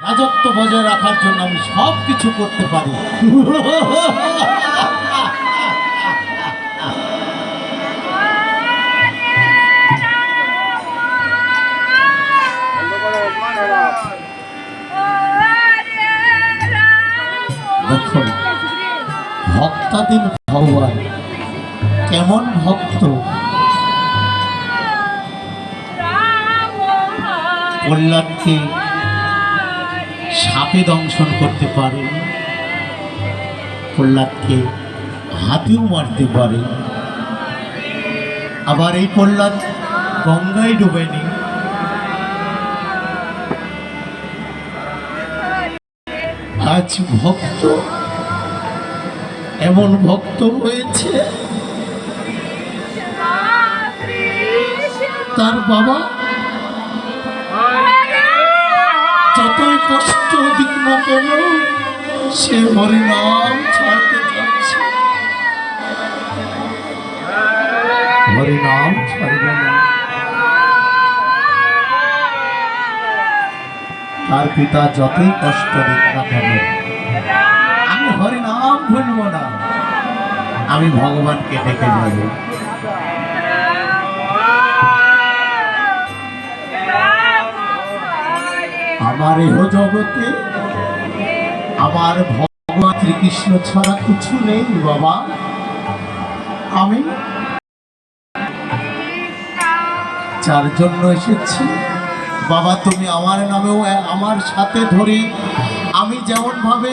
রাজত্ব বজায় রাখার জন্য আমি সব কিছু করতে পারি। দেখুন ভক্তাধীন ভগবান কেমন ভক্ত। প্রহ্লাদকে সাপে দংশন করতে পারেন, প্রহ্লাদকে হাতিও মারতে পারেন। আবার এই প্রহ্লাদ গঙ্গায় ডুবেনি, আজ ভক্ত এমন ভক্ত হয়েছে তার বাবা যতই কষ্ট দিক না কেন সে হরিনাম ছাড়তে যাচ্ছে, হরিনাম ছাড়বে না। তার পিতা যতই কষ্ট দিক না কেন আমি হরিনাম ভুলব না, আমি ভগবানকে ডেকে যাব। আমার এহ জগতে আমার ভগবান শ্রীকৃষ্ণ ছাড়া কিছু নেই বাবা। আমি যার জন্য এসেছি বাবা, তুমি আমার নামেও আমার সাথে ধরে আমি যেমন ভাবে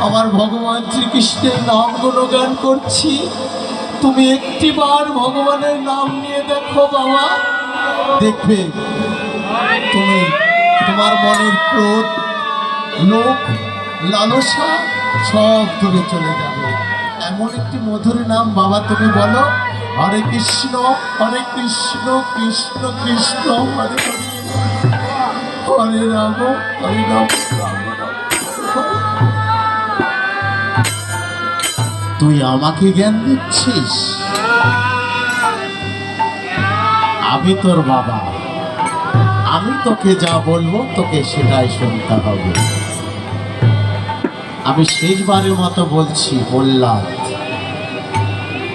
আমার ভগবান শ্রীকৃষ্ণের নাম গুণগান করছি, তুমি একটিবার ভগবানের নাম নিয়ে দেখো বাবা, দেখবে তুমি তোমার মনের ক্রোধ, লোভ, লালসা সব দূরে চলে যাবে। এমন একটি মধুর নাম বাবা তুমি বলো, হরে কৃষ্ণ কৃষ্ণ কৃষ্ণ হরে হরে, হরে রাম হরে রাম রাম রাম। তুই আমাকে জ্ঞান দিচ্ছিস, আমি তোর বাবা, আমি তোকে যা বলবো তোকে সেটাই শুনতে হবে। আমি শেষবারের মতো বলছি, বললাম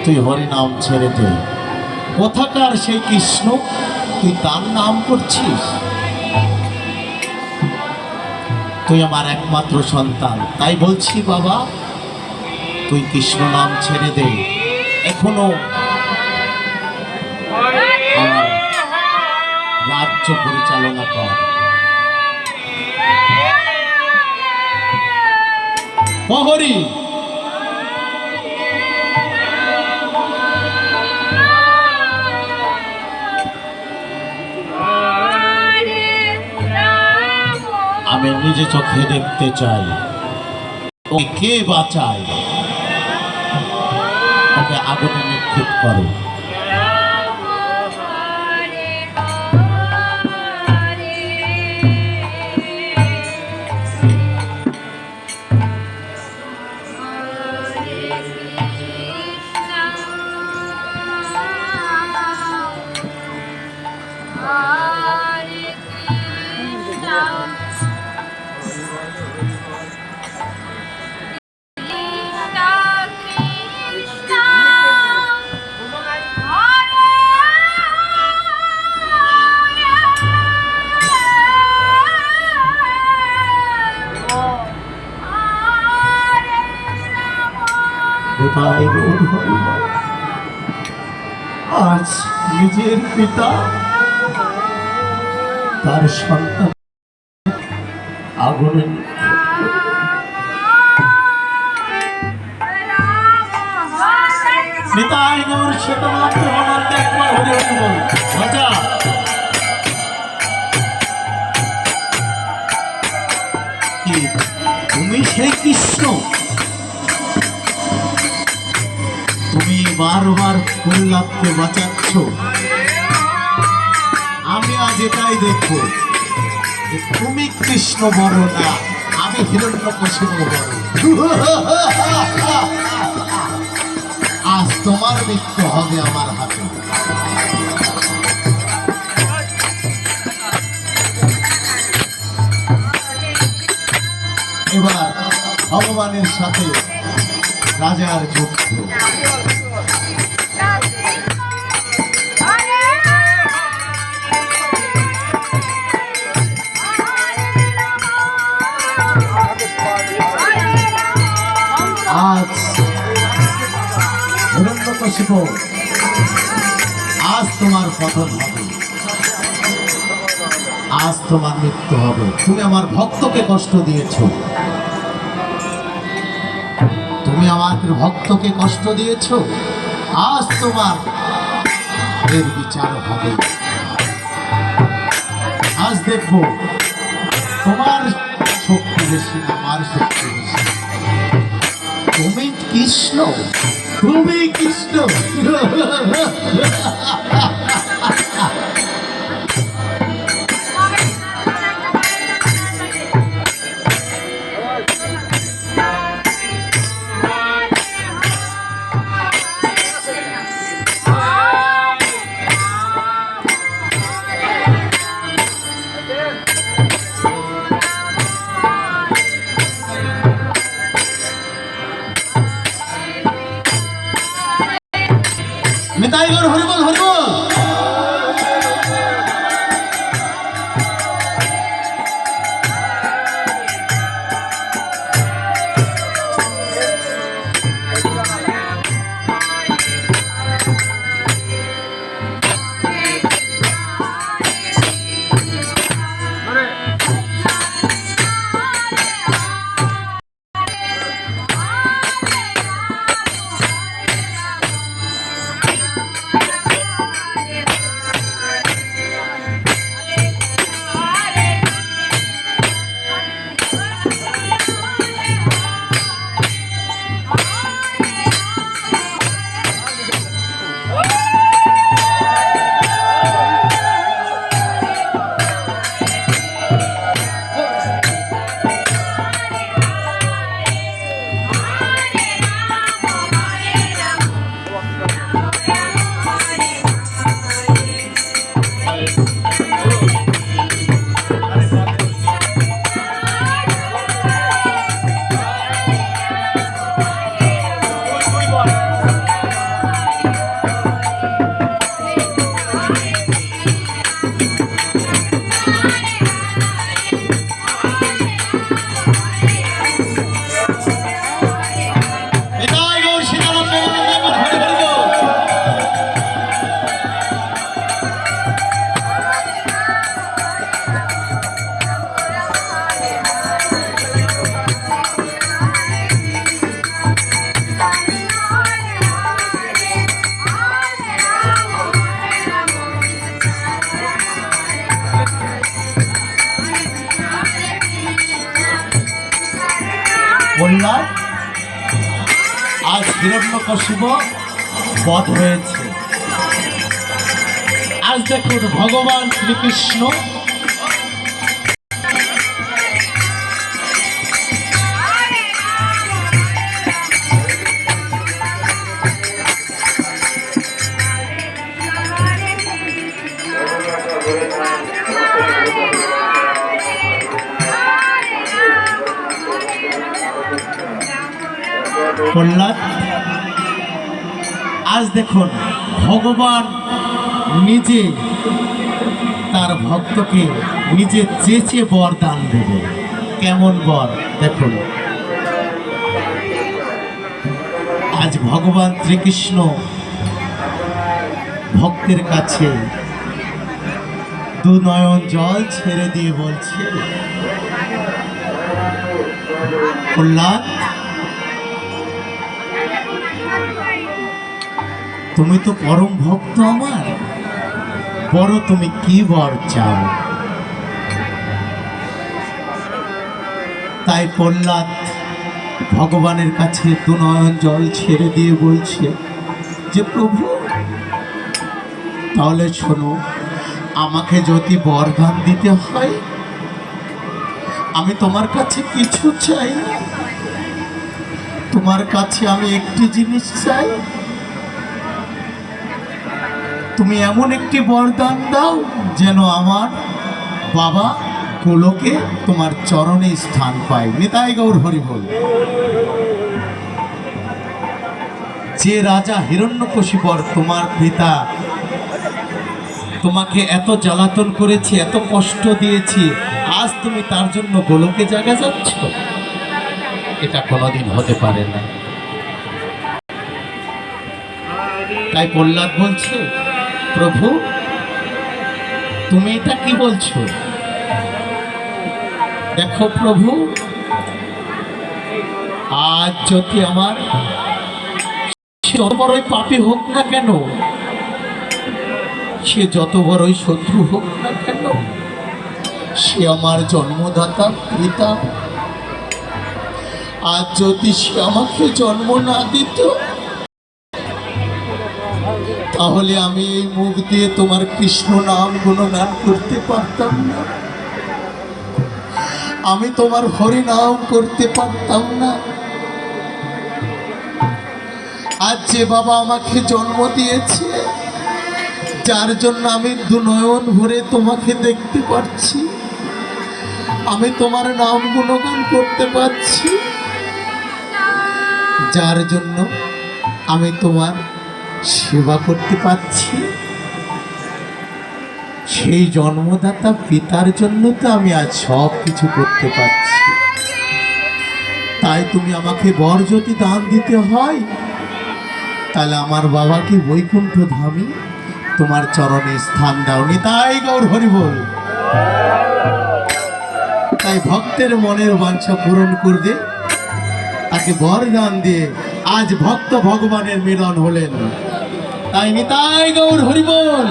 তুই হরিনাম ছেড়ে দে। কোথাকার সেই কৃষ্ণ, তুই তার নাম করছিস? তুই আমার একমাত্র সন্তান, তাই বলছি বাবা তুই কৃষ্ণ নাম ছেড়ে দে। এখনো রাজ্য পরিচালনা কর। প্রহরী আমি নিজে চোখে দেখতে চাই ওকে কে বাঁচায়, ওকে আগুনে নিক্ষেপ করো। আজ নিজের পিতা তার সন্তান আগুনে পিতায় গৌর শ্বেতনাথ একবার হরে হরে বল মজা। কি তুমি সেই কৃষ্ণ? তুমি বারবার প্রহ্লাদকে বাঁচাচ্ছ। আমি আজ এটাই দেখবো তুমি কৃষ্ণ বড় না, আমি হিরণ্যকশিপু বড়। আজ তোমার মৃত্যু হবে আমার হাতে। এবার ভগবানের সাথে রাজার যুদ্ধ। আজ হিরণ্যকশিপু, আজ তোমার পতন হবে, আজ তোমার মৃত্যু হবে। তুমি আমার ভক্তকে কষ্ট দিয়েছো, তুমি আমার ভক্তকে কষ্ট দিয়েছো, আজ তোমার এর বিচার হবে। আজ দেখবো তোমার শক্তি বেশি না আমার শক্তি বেশি। তুমি কৃষ্ণ, তুমি কৃষ্ণ। নিতাই গৌর হরিবল হরিবল। বললাম আজ হিরণ্যকশিপু বধ হয়েছে। আজ দেখুন ভগবান শ্রীকৃষ্ণ প্রহ্লাদ, আজ দেখুন ভগবান নিজে তার ভক্তকে নিজে চেঁচে বর দান দেবে। কেমন বর দেখুন। আজ ভগবান শ্রীকৃষ্ণ ভক্তের কাছে দু নয়ন জল ছেড়ে দিয়ে বলছে, প্রহ্লাদ তুমি তো পরম ভক্ত আমার, বড় তুমি কি বর চাও? তাই প্রহ্লাদ ভগবানের কাছে দু নয়ন জল ছেড়ে দিয়ে বলছে যে প্রভু তাহলে শোনো, আমাকে যদি বরদান দিতে হয় আমি তোমার কাছে কিছু চাই না, তোমার কাছে আমি একটি জিনিস চাই, তুমি এমন একটি বরদান দাও যেন আমার বাবা গোলকে তোমার চরণে স্থান পাই। নিতাই গৌর হরি বল। যে রাজা হিরণ্যকশিপর তোমার পিতা তোমাকে এত জ্বালাতন করেছে, এত কষ্ট দিয়েছি, আজ তুমি তার জন্য গোলকে জায়গা যাচ্ছ, এটা কোনোদিন হতে পারে না। তাই প্রহ্লাদ বলছে, প্রভু তুমি এটা কি বলছো? দেখো প্রভু, আজ যদি আমার যত বড়ই পাপী হোক না কেন, সে যত বড়ই শত্রু হোক না কেন, সে আমার জন্মদাতা পিতা। আজ যদি সে আমাকে জন্ম না দিত, তাহলে আমি এই মুখ দিয়ে তোমার কৃষ্ণ নাম গুণগান করতে পারতাম না, আমি তোমার হরি নাম করতে পারতাম না। আজ যে বাবা আমাকে জন্ম দিয়েছে, যার জন্য আমি দুনয়ন ভরে তোমাকে দেখতে পাচ্ছি, আমি তোমার নাম গুণগান করতে পারছি, যার জন্য আমি তোমার সেবা করতে পারছি, সেই জন্মদাতা পিতার জন্য তো আমি আজ সব কিছু করতে পারছি। তাই তুমি আমাকে বর যদি দান দিতে হয়, তাহলে আমার বাবাকে বৈকুণ্ঠ ধামে তোমার চরণে স্থান দাও। নিতাই গৌর হরি বল। তাই ভক্তের মনের বাঞ্ছা পূরণ করবে, তাকে বর দান দিয়ে আজ ভক্ত ভগবানের মিলন হলেন। তাই নিতাই গৌর হরি বল।